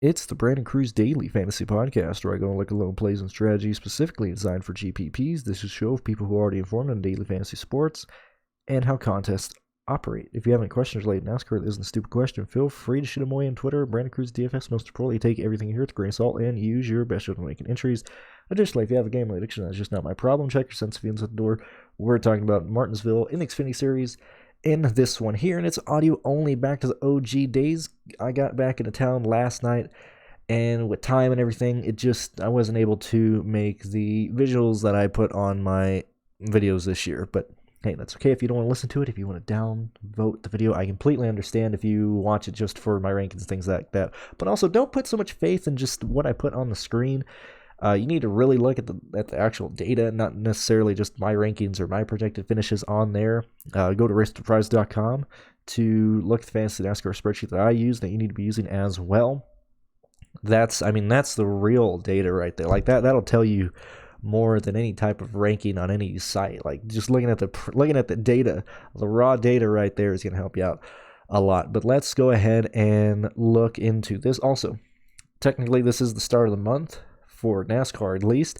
It's the Brandon Cruz Daily Fantasy Podcast, where I go and look at loan plays and strategies specifically designed for GPPs. This is a show of people who are already informed on daily fantasy sports and how contests operate. If you have any questions related to NASCAR that isn't a stupid question, feel free to shoot them away on Twitter. BrandonCruzDFS. Most importantly, take everything you hear with a grain of salt and use your best judgment when making entries. Additionally, if you have a gambling addiction, that's just not my problem. Check your sense of feelings at the door. We're talking about Martinsville in the Xfinity Series in this one here, and it's audio only. Back to the OG days. I got back into town last night, and with time and everything, I wasn't able to make the visuals that I put on my videos this year. But hey, that's okay if you don't want to listen to it. If you want to downvote the video, I completely understand if you watch it just for my rankings, things like that. But also, don't put so much faith in just what I put on the screen. You need to really look at the actual data, not necessarily just my rankings or my projected finishes on there. Go to raceprize.com to look at the fantasy NASCAR spreadsheet that I use that you need to be using as well. That's the real data right there. Like that'll tell you more than any type of ranking on any site. Like just looking at the data, the raw data right there is going to help you out a lot. But let's go ahead and look into this. Also, technically, this is the start of the month for NASCAR at least.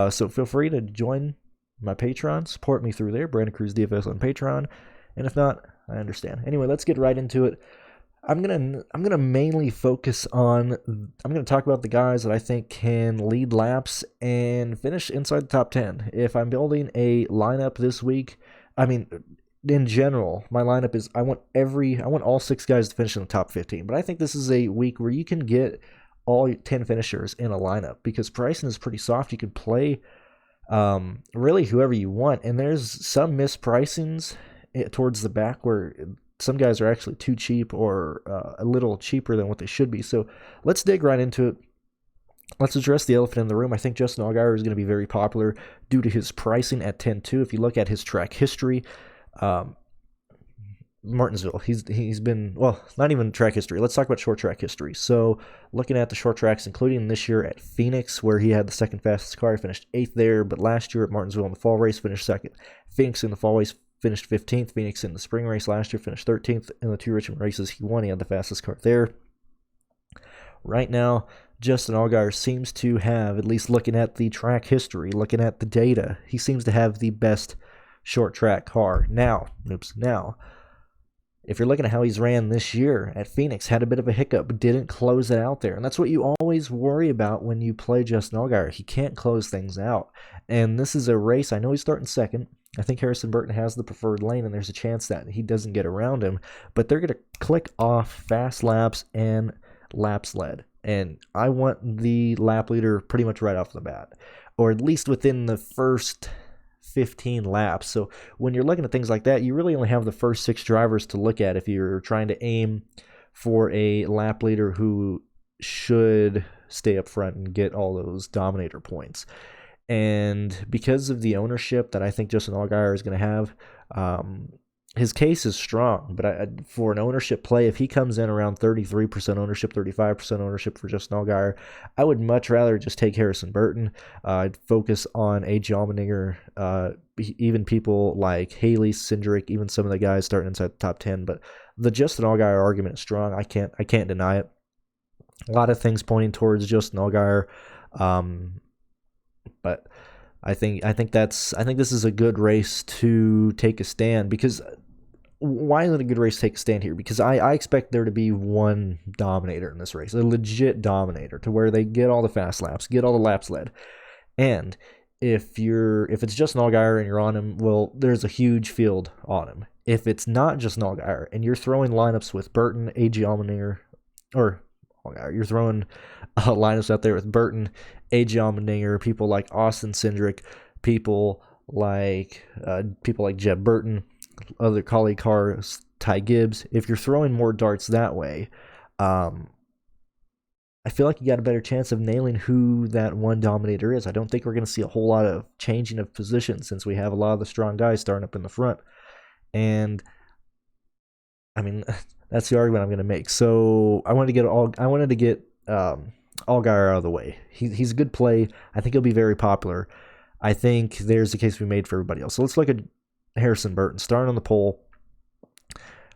So feel free to join my Patreon, support me through there, BrandonCruzDFS on Patreon. And if not, I understand. Anyway, let's get right into it. I'm gonna mainly focus on. I'm gonna talk about the guys that I think can lead laps and finish inside the top 10. If I'm building a lineup this week, in general, my lineup is I want all 6 guys to finish in the top 15. But I think this is a week where you can get all 10 finishers in a lineup because pricing is pretty soft. You can play really whoever you want, and there's some mispricings towards the back where some guys are actually too cheap or a little cheaper than what they should be. So let's dig right into it. Let's address the elephant in the room. I think Justin Allgaier is going to be very popular due to his pricing at 10-2. If you look at his track history, Martinsville, he's been, well, not even track history. Let's talk about short track history. So looking at the short tracks, including this year at Phoenix, where he had the second fastest car, he finished 8th there, but last year at Martinsville in the fall race finished 2nd. Phoenix in the fall race finished 15th. Phoenix in the spring race last year finished 13th. In the 2 Richmond races he won, he had the fastest car there. Right now, Justin Allgaier seems to have, at least looking at the track history, looking at the data, he seems to have the best short track car. Now, if you're looking at how he's ran this year at Phoenix, had a bit of a hiccup, didn't close it out there. And that's what you always worry about when you play Justin Allgaier. He can't close things out. And this is a race, I know he's starting 2nd. I think Harrison Burton has the preferred lane, and there's a chance that he doesn't get around him. But they're going to click off fast laps and laps led. And I want the lap leader pretty much right off the bat, or at least within the first 15 laps. So when you're looking at things like that, you really only have the first 6 drivers to look at if you're trying to aim for a lap leader who should stay up front and get all those dominator points. And because of the ownership that I think Justin Allgaier is going to have, his case is strong. But for an ownership play, if he comes in around 33% ownership, 35% ownership for Justin Allgaier, I would much rather just take Harrison Burton. I'd focus on A. Allmendinger, even people like Haley, Cindric, even some of the guys starting inside the top 10. But the Justin Allgaier argument is strong. I can't deny it. A lot of things pointing towards Justin Allgaier. But I think this is a good race to take a stand. Because why is it a good race to take a stand here? Because I expect there to be one dominator in this race, a legit dominator, to where they get all the fast laps, get all the laps led. And if it's Justin Allgaier and you're on him, well, there's a huge field on him. If it's not Justin Allgaier and you're throwing lineups with Burton, A.G. Allmendinger, or you're throwing lineups out there with Burton, A.J. Allmendinger, people like Austin Cindric, people like Jeb Burton, other colleague cars, Ty Gibbs. If you're throwing more darts that way, I feel like you got a better chance of nailing who that one dominator is. I don't think we're going to see a whole lot of changing of positions since we have a lot of the strong guys starting up in the front. And that's the argument I'm going to make. So I wanted to get Allgaier out of the way. He's a good play. I think he'll be very popular. I think there's a case to be made for everybody else. So let's look at Harrison Burton starting on the pole.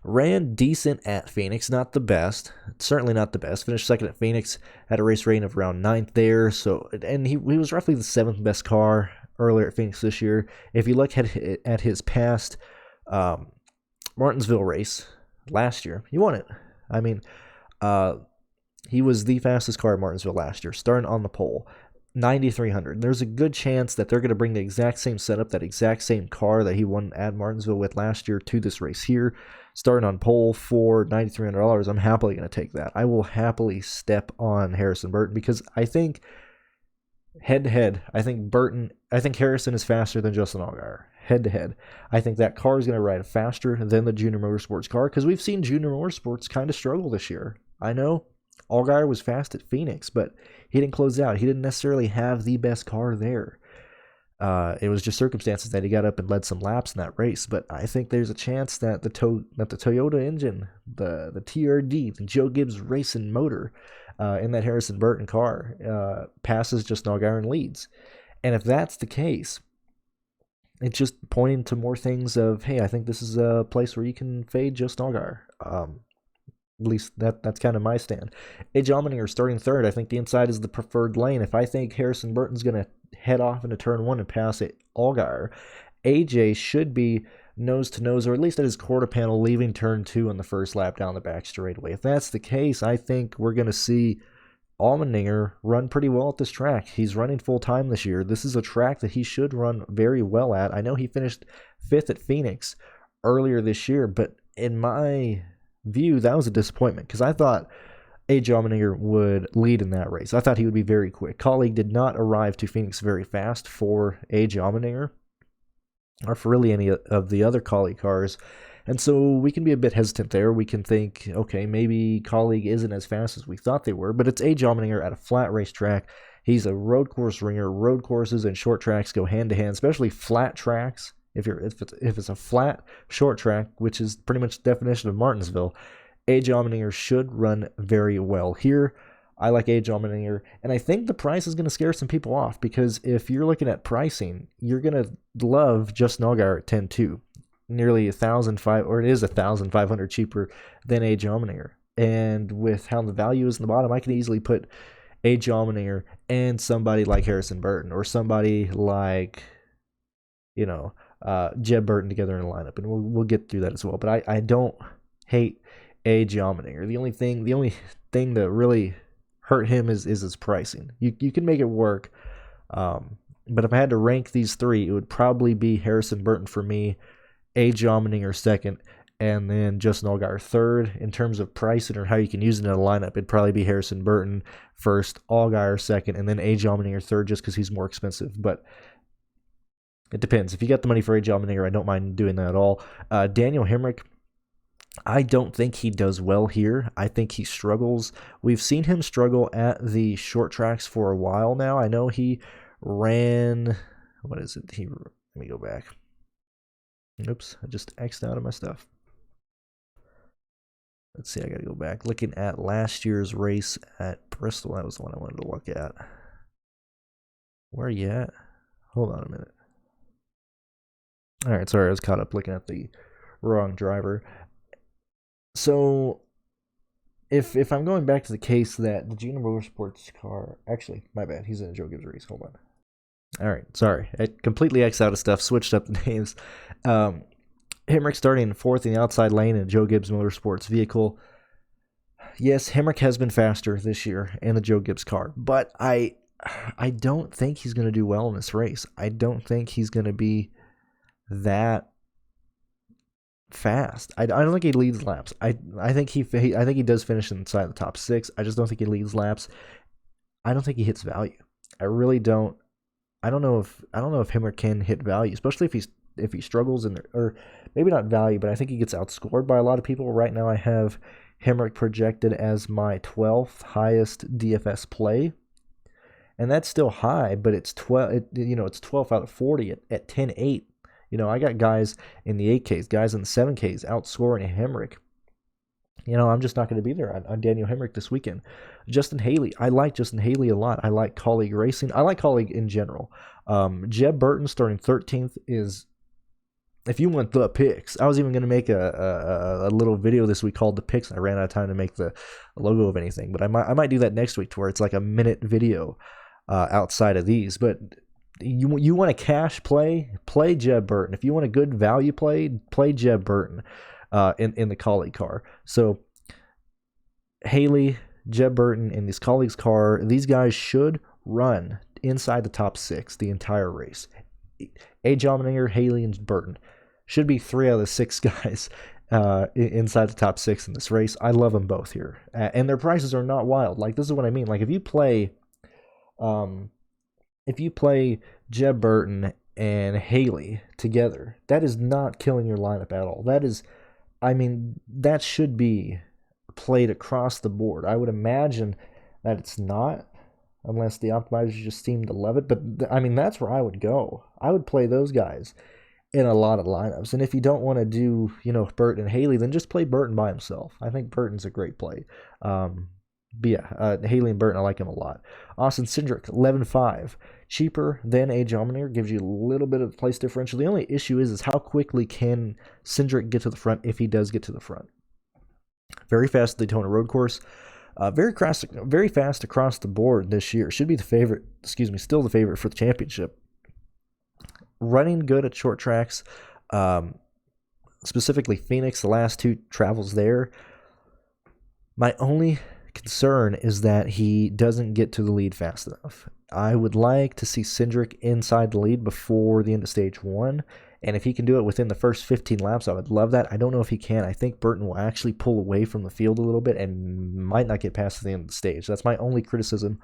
Ran decent at Phoenix, not the best. Certainly not the best. Finished second at Phoenix, had a race rating of around 9th there. So, and he was roughly the 7th best car earlier at Phoenix this year. If you look at his past Martinsville race last year, he won it. I mean, he was the fastest car at Martinsville last year, starting on the pole. 9,300. There's a good chance that they're going to bring the exact same setup, that exact same car that he won at Martinsville with last year to this race here, starting on pole for $9,300. I'm happily going to take that. I will happily step on Harrison Burton because I think head-to-head, I think Harrison is faster than Justin Allgaier. Head-to-head. I think that car is going to ride faster than the Junior Motorsports car because we've seen Junior Motorsports kind of struggle this year. I know Allgaier was fast at Phoenix, but he didn't close out. He didn't necessarily have the best car there. It was just circumstances that he got up and led some laps in that race. But I think there's a chance that the Toyota engine, the TRD, the Joe Gibbs racing motor in that Harrison Burton car passes Justin Allgaier and leads. And if that's the case, it's just pointing to more things of, hey, I think this is a place where you can fade Justin Allgaier. At least that's kind of my stand. AJ Allmendinger starting third. I think the inside is the preferred lane. If I think Harrison Burton's going to head off into turn 1 and pass it Allgaier, AJ should be nose to nose, or at least at his quarter panel, leaving turn 2 on the first lap down the back straightaway. If that's the case, I think we're going to see Allmendinger run pretty well at this track. He's running full time this year. This is a track that he should run very well at. I know he finished 5th at Phoenix earlier this year, but in my view, that was a disappointment because I thought AJ Allmendinger would lead in that race. I thought he would be very quick. Colleague did not arrive to Phoenix very fast for AJ Allmendinger or for really any of the other Colleague cars. And so we can be a bit hesitant there. We can think, okay, maybe Colleague isn't as fast as we thought they were, but it's AJ Allmendinger at a flat racetrack. He's a road course ringer. Road courses and short tracks go hand to hand, especially flat tracks. If it's a flat short track, which is pretty much the definition of Martinsville, AJ Allmendinger should run very well here. I like AJ Allmendinger, and I think the price is going to scare some people off because if you're looking at pricing, you're going to love Justin Allgaier at 10-2, nearly $1,500, or it is $1,500 cheaper than AJ Allmendinger. And with how the value is in the bottom, I can easily put AJ Allmendinger and somebody like Harrison Burton or somebody like, Jeb Burton together in a lineup, and we'll get through that as well. But I don't hate AJ Allmendinger. The only thing that really hurt him is his pricing. You can make it work, but if I had to rank these three, it would probably be Harrison Burton for me, AJ Allmendinger second, and then Justin Allgaier third. In terms of pricing or how you can use it in a lineup, it'd probably be Harrison Burton first, Allgaier second, and then AJ Allmendinger third, just because he's more expensive. But it depends. If you got the money for AJ Allmendinger, I don't mind doing that at all. Daniel Hemrick, I don't think he does well here. I think he struggles. We've seen him struggle at the short tracks for a while now. I know he ran, what is it? Let me go back. Oops, I just X'd out of my stuff. Let's see, I got to go back. Looking at last year's race at Bristol, that was the one I wanted to look at. Where are you at? Hold on a minute. All right, sorry, I was caught up looking at the wrong driver. So, if I'm going back to the case that the Junior Motorsports car, actually, my bad, he's in a Joe Gibbs race. Hold on. All right, sorry, I completely X'd out of stuff, switched up the names. Hemrick starting 4th in the outside lane in a Joe Gibbs Motorsports vehicle. Yes, Hemrick has been faster this year in the Joe Gibbs car, but I don't think he's going to do well in this race. I don't think he's going to be that fast. I don't think he leads laps. I think he does finish inside the top 6. I just don't think he leads laps. I don't think he hits value. I really don't. I don't know if Hemrick can hit value, especially if he struggles or maybe not value, but I think he gets outscored by a lot of people. Right now I have Hemrick projected as my 12th highest DFS play. And that's still high, but it's 12. It's 12 out of 40 at 10-8. I got guys in the 8Ks, guys in the 7Ks outscoring Hemrick. I'm just not going to be there on Daniel Hemrick this weekend. Justin Haley, I like Justin Haley a lot. I like Colleague Racing. I like Colleague in general. Jeb Burton starting 13th is if you want the picks, I was even going to make a little video this week called the picks. I ran out of time to make the logo of anything, but I might do that next week to where it's like a minute video outside of these. But you want a cash play Jeb Burton. If you want a good value play Jeb Burton in the colleague car. So Haley, Jeb Burton, and this colleague's car, these guys should run inside the top 6 the entire race. A. Allmendinger, Haley, and Burton should be 3 out of the 6 guys inside the top 6 in this race. I love them both here, and their prices are not wild. Like, this is what I mean. Like, if you play Jeb Burton and Haley together, that is not killing your lineup at all. That is, I mean, that should be played across the board. I would imagine that it's not, unless the optimizers just seem to love it. But I mean, that's where I would go. I would play those guys in a lot of lineups. And if you don't want to do, Burton and Haley, then just play Burton by himself. I think Burton's a great play. But yeah, Haley and Burton, I like him a lot. Austin Cindric, 11.5. Cheaper than A. Allmendinger, gives you a little bit of place differential. The only issue is how quickly can Cindric get to the front if he does get to the front. Very fast Daytona road course. Very fast across the board this year. Should be the favorite, still the favorite for the championship. Running good at short tracks, specifically Phoenix, the last 2 travels there. My only concern is that he doesn't get to the lead fast enough. I would like to see Cindric inside the lead before the end of stage 1. And if he can do it within the first 15 laps, I would love that. I don't know if he can. I think Burton will actually pull away from the field a little bit and might not get past the end of the stage. That's my only criticism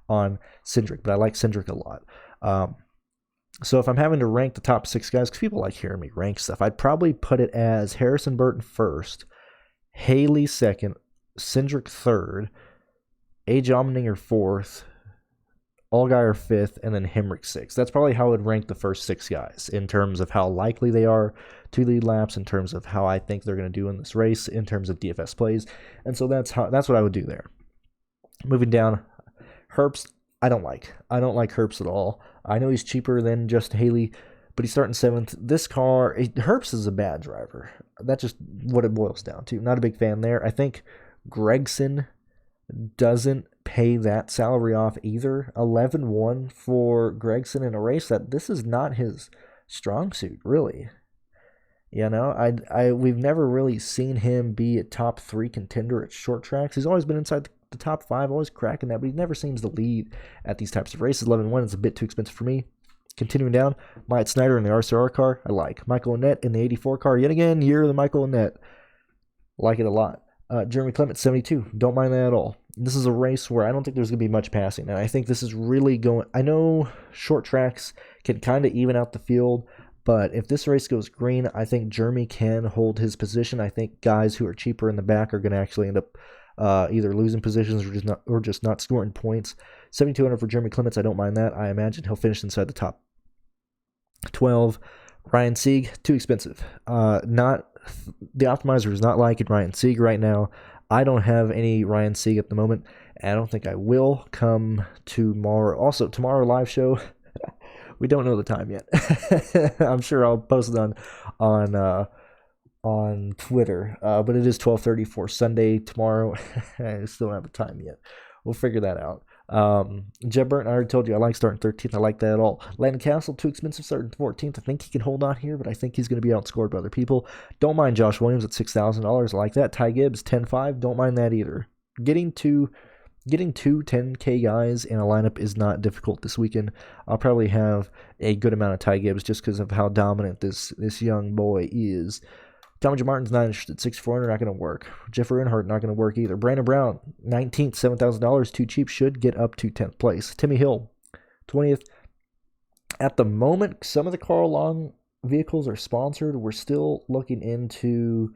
on Cindric, but I like Cindric a lot. So if I'm having to rank the top 6 guys, because people like hearing me rank stuff, I'd probably put it as Harrison Burton first, Haley second, Cindric third, A. Allmendinger fourth, Allgaier 5th, and then Hemrick 6th. That's probably how I would rank the first 6 guys in terms of how likely they are to lead laps, in terms of how I think they're going to do in this race, in terms of DFS plays. And so that's what I would do there. Moving down, Herbst, I don't like Herbst at all. I know he's cheaper than just Haley, but he's starting 7th. This car, Herbst is a bad driver. That's just what it boils down to. Not a big fan there. I think Gregson doesn't pay that salary off either. 11-1 for Gregson in a race that this is not his strong suit, really. We've never really seen him be a top 3 contender at short tracks. He's always been inside the top 5, always cracking that, but he never seems to lead at these types of races. 11-1 is a bit too expensive for me. Continuing down, Myatt Snyder in the RCR car, I like. Michael Annett in the 84 car, yet again, year of the Michael Annett. Like it a lot. Jeremy Clement, 72. Don't mind that at all. This is a race where I don't think there's going to be much passing, and I think this is really going... I know short tracks can kind of even out the field, but if this race goes green, I think Jeremy can hold his position. I think guys who are cheaper in the back are going to actually end up either losing positions or just not scoring points. 7,200 for Jeremy Clements, I don't mind that. I imagine he'll finish inside the top 12. Ryan Sieg, too expensive. The optimizer is not liking Ryan Sieg right now. I don't have any Ryan Sieg at the moment, and I don't think I will come tomorrow. Also, tomorrow live show, we don't know the time yet. I'm sure I'll post it on Twitter, but it is 12:30 for Sunday tomorrow. I still don't have a time yet. We'll figure that out. Jeb Burton, I already told you I like starting 13th. I like that at all. Landon Castle, too expensive, starting 14th. I think he can hold on here, but I think he's going to be outscored by other people. Don't mind Josh Williams at $6,000. I like that. Ty Gibbs, 10.5. Don't mind that either. Getting two 10K guys in a lineup is not difficult this weekend. I'll probably have a good amount of Ty Gibbs just because of how dominant this young boy is. Tommy J. Martin's not interested. 6,400, not going to work. Jeffrey Earnhardt, not going to work either. Brandon Brown, 19th, $7,000, too cheap, should get up to 10th place. Timmy Hill, 20th. At the moment, some of the Carl Long vehicles are sponsored. We're still looking into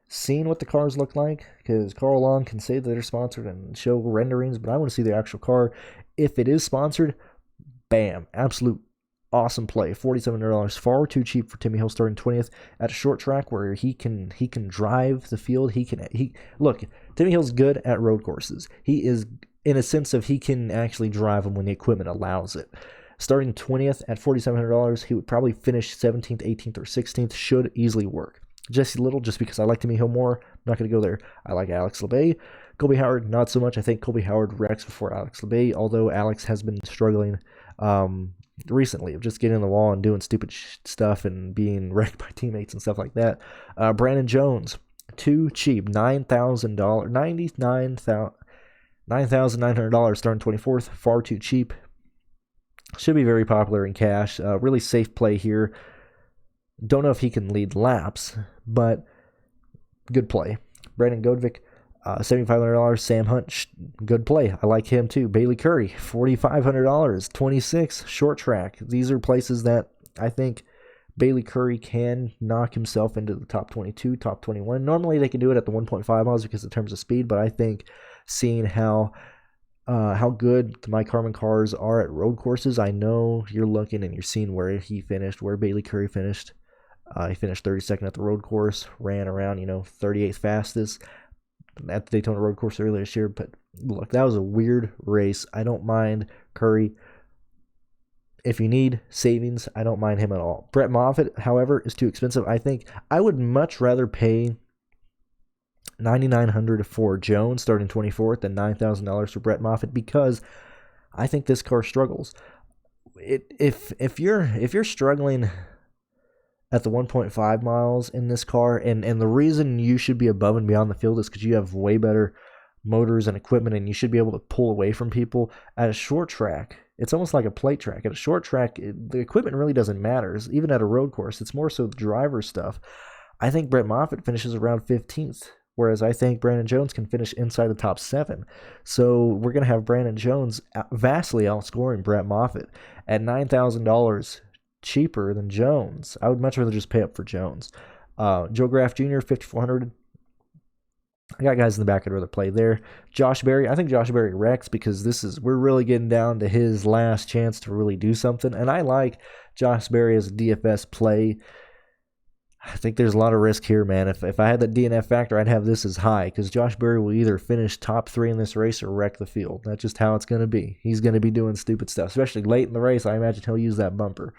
seeing what the cars look like, because Carl Long can say that they're sponsored and show renderings, but I want to see the actual car. If it is sponsored, bam, absolute awesome play. $4,700, far too cheap for Timmy Hill, starting 20th at a short track where he can drive the field. Look, Timmy Hill's good at road courses. He is, in a sense of, he can actually drive them when the equipment allows it. Starting 20th at $4,700, he would probably finish 17th, 18th, or 16th. Should easily work. Jesse Little, just because I like Timmy Hill more, I'm not going to go there. I like Alex LeBay. Colby Howard, not so much. I think Colby Howard wrecks before Alex LeBay, although Alex has been struggling recently of just getting in the wall and doing stupid stuff and being wrecked by teammates and stuff like that. Brandon Jones, too cheap, $9,000, $9,900 starting 24th, far too cheap. Should be very popular in cash. Really safe play here. Don't know if he can lead laps, but good play. Brandon Godvik, $7,500. Sam Hunt, good play. I like him too. Bailey Curry, $4,500. 26, short track. These are places that I think Bailey Curry can knock himself into the top 22, top 21. Normally they can do it at the 1.5 miles because in terms of speed, but I think seeing how good the Mike Harmon cars are at road courses, I know you're looking and you're seeing where he finished, where Bailey Curry finished. He finished 32nd at the road course, ran around, 38th fastest at the Daytona road course earlier this year. But look, that was a weird race. I don't mind Curry. If you need savings, I don't mind him at all. Brett Moffitt, however, is too expensive. I think I would much rather pay $9,900 for Jones starting 24th than $9,000 for Brett Moffitt, because I think this car struggles. If you're struggling at the 1.5 miles in this car, and the reason you should be above and beyond the field is because you have way better motors and equipment, and you should be able to pull away from people. At a short track, it's almost like a plate track. At a short track, the equipment really doesn't matter. Even at a road course, it's more so the driver stuff. I think Brett Moffitt finishes around 15th, whereas I think Brandon Jones can finish inside the top 7. So we're going to have Brandon Jones vastly outscoring Brett Moffitt at $9,000 cheaper than Jones. I would much rather just pay up for Jones. Joe Graff Jr., $5,400. I got guys in the back I'd rather play there. Josh Berry, I think Josh Berry wrecks because we're really getting down to his last chance to really do something. And I like Josh Berry as a DFS play. I think there's a lot of risk here, man. If I had the DNF factor, I'd have this as high, because Josh Berry will either finish top 3 in this race or wreck the field. That's just how it's going to be. He's going to be doing stupid stuff, especially late in the race. I imagine he'll use that bumper.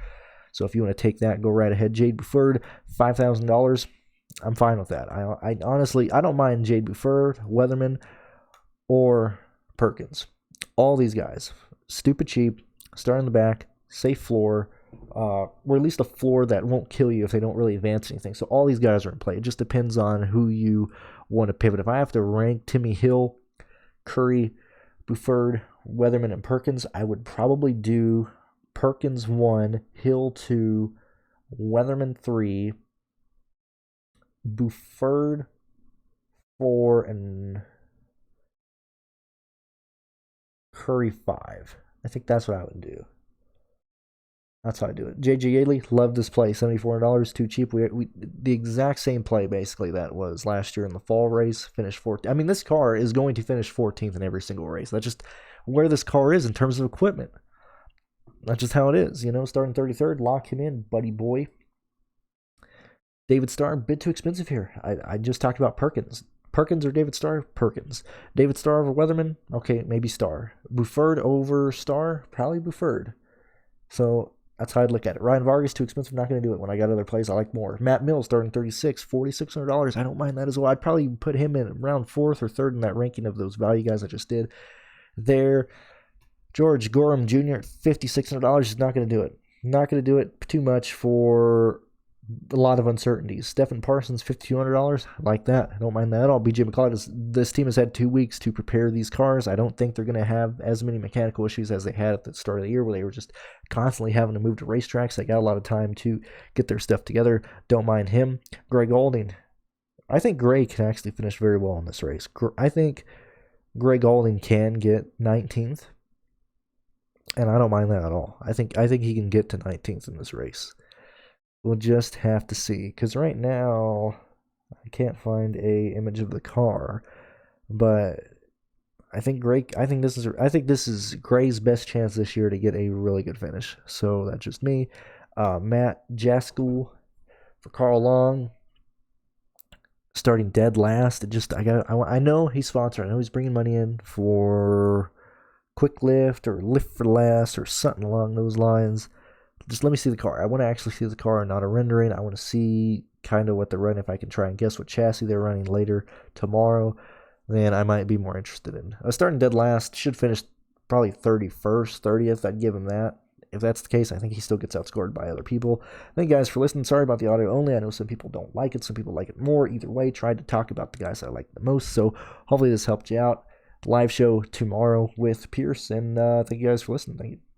So if you want to take that, go right ahead. Jade Buford, $5,000. I'm fine with that. I honestly, I don't mind Jade Buford, Weatherman, or Perkins. All these guys, stupid cheap, start in the back, safe floor, or at least a floor that won't kill you if they don't really advance anything. So all these guys are in play. It just depends on who you want to pivot. If I have to rank Timmy Hill, Curry, Buford, Weatherman, and Perkins, I would probably do Perkins 1, Hill 2, Weatherman 3, Buford 4, and Curry 5. I think that's what I would do. That's how I do it. J.J. Yaley, love this play. $74, too cheap. We the exact same play, basically, that was last year in the fall race. Finished 14th. I mean, this car is going to finish 14th in every single race. That's just where this car is in terms of equipment. That's just how it is. Starting 33rd, lock him in, buddy boy. David Starr, a bit too expensive here. I just talked about Perkins. Perkins or David Starr? Perkins. David Starr over Weatherman? Okay, maybe Starr. Buford over Starr? Probably Buford. So that's how I'd look at it. Ryan Vargas, too expensive. Not going to do it. When I got other plays I like more. Matt Mills, starting 36, $4,600. I don't mind that as well. I'd probably put him in around 4th or 3rd in that ranking of those value guys I just did there. George Gorham Jr., $5,600 is not going to do it. Not going to do it too much for a lot of uncertainties. Stephen Parsons, $5,200. I like that. I don't mind that at all. BJ McLeod, this team has had 2 weeks to prepare these cars. I don't think they're going to have as many mechanical issues as they had at the start of the year, where they were just constantly having to move to racetracks. They got a lot of time to get their stuff together. Don't mind him. Greg Olding. I think Gray can actually finish very well in this race. I think Greg Olding can get 19th. And I don't mind that at all. I think he can get to 19th in this race. We'll just have to see, because right now I can't find a image of the car, but I think this is Gray's best chance this year to get a really good finish. So that's just me. Matt Jaskell for Carl Long, starting dead last. I know he's sponsored. I know he's bringing money in for quick lift or lift for last or something along those lines. Just let me see the car. I want to actually see the car and not a rendering. I want to see kind of what they're running. If I can try and guess what chassis they're running later tomorrow, then I might be more interested in. Starting dead last, should finish probably 31st, 30th. I'd give him that. If that's the case, I think he still gets outscored by other people. Thank you guys for listening. Sorry about the audio only. I know some people don't like it. Some people like it more. Either way, tried to talk about the guys I like the most. So hopefully this helped you out. Live show tomorrow with Pierce. And thank you guys for listening. Thank you.